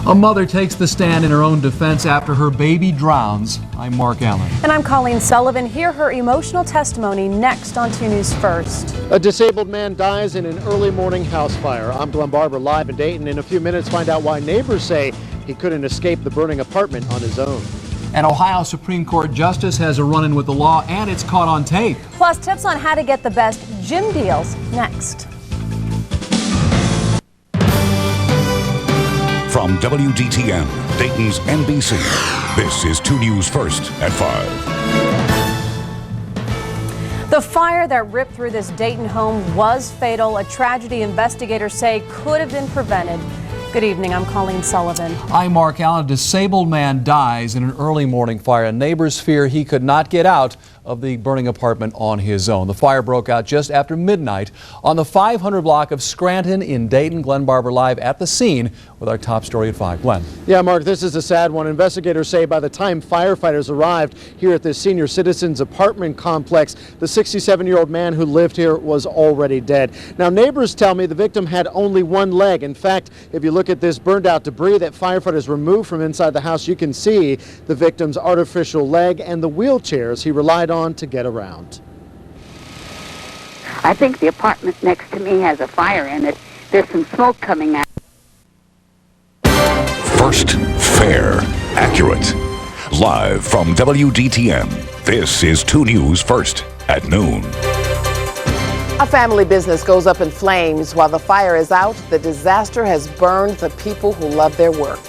A mother takes the stand in her own defense after her baby drowns. I'm Mark Allan. And I'm Coleen Sullivan. Hear her emotional testimony next on 2 News First. A disabled man dies in an early morning house fire. I'm Glen Barbour, live in Dayton. In a few minutes, find out why neighbors say he couldn't escape the burning apartment on his own. An Ohio Supreme Court justice has a run-in with the law, and it's caught on tape. Plus, tips on how to get the best gym deals next. From WDTN, Dayton's NBC, this is 2 News First at 5. The fire that ripped through this Dayton home was fatal, a tragedy investigators say could have been prevented. Good evening, I'm Coleen Sullivan. I'm Mark Allan. A disabled man dies in an early morning fire. Neighbors fear he could not get out of the burning apartment on his own. The fire broke out just after midnight on the 500 block of Scranton in Dayton. Glen Barbour live at the scene with our top story at 5. Glen. Yeah, Mark, this is a sad one. Investigators say by the time firefighters arrived here at this senior citizens apartment complex, the 67-year-old man who lived here was already dead. Now, neighbors tell me the victim had only one leg. In fact, if you look at this burned out debris that firefighters removed from inside the house, you can see the victim's artificial leg and the wheelchairs he relied on to get around. I think the apartment next to me has a fire in it. There's some smoke coming out. First, fair, accurate. Live from WDTN, this is 2 News First at noon. A family business goes up in flames. While the fire is out, the disaster has burned the people who love their work.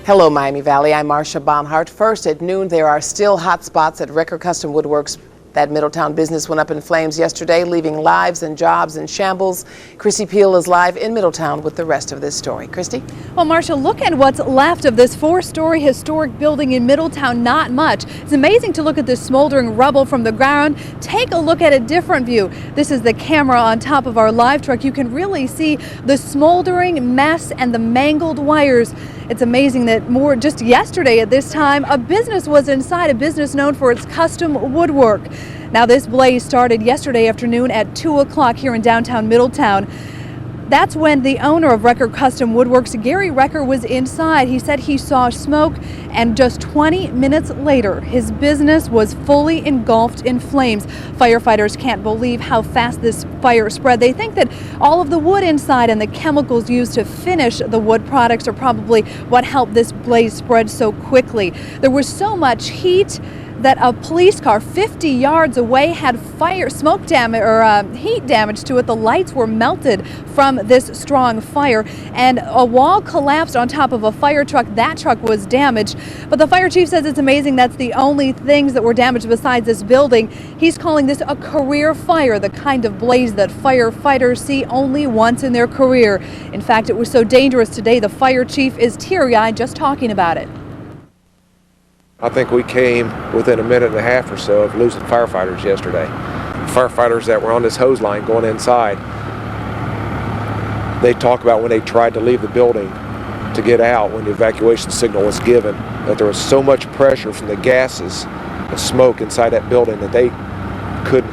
Hello, Miami Valley. I'm Marsha. Bonhart. First at noon, there are still hot spots at GIRARD Custom Woodworks. That Middletown business went up in flames yesterday, leaving lives and jobs in shambles. Kristi Piehl is live in Middletown with the rest of this story. Kristi? Well, Marsha, look at what's left of this 4-story historic building in Middletown. Not much. It's amazing to look at this smoldering rubble from the ground. Take a look at a different view. This is the camera on top of our live truck. You can really see the smoldering mess and the mangled wires. It's amazing that just yesterday at this time, a business was inside, a business known for its custom woodwork. Now, this blaze started yesterday afternoon at 2 o'clock here in downtown Middletown. That's when the owner of GIRARD Custom Woodworks, Gary Recker, was inside. He said he saw smoke, and just 20 minutes later, his business was fully engulfed in flames. Firefighters can't believe how fast this fire spread. They think that all of the wood inside and the chemicals used to finish the wood products are probably what helped this blaze spread so quickly. There was so much heat that a police car 50 yards away had smoke damage or heat damage to it. The lights were melted from this strong fire, and a wall collapsed on top of a fire truck. That truck was damaged, but the fire chief says it's amazing that's the only things that were damaged besides this building. He's calling this a career fire, the kind of blaze that firefighters see only once in their career. In fact, it was so dangerous today, the fire chief is teary-eyed just talking about it. I think we came within a minute and a half or so of losing firefighters yesterday. Firefighters that were on this hose line going inside, they talk about when they tried to leave the building to get out when the evacuation signal was given, that there was so much pressure from the gases, the smoke inside that building that they couldn't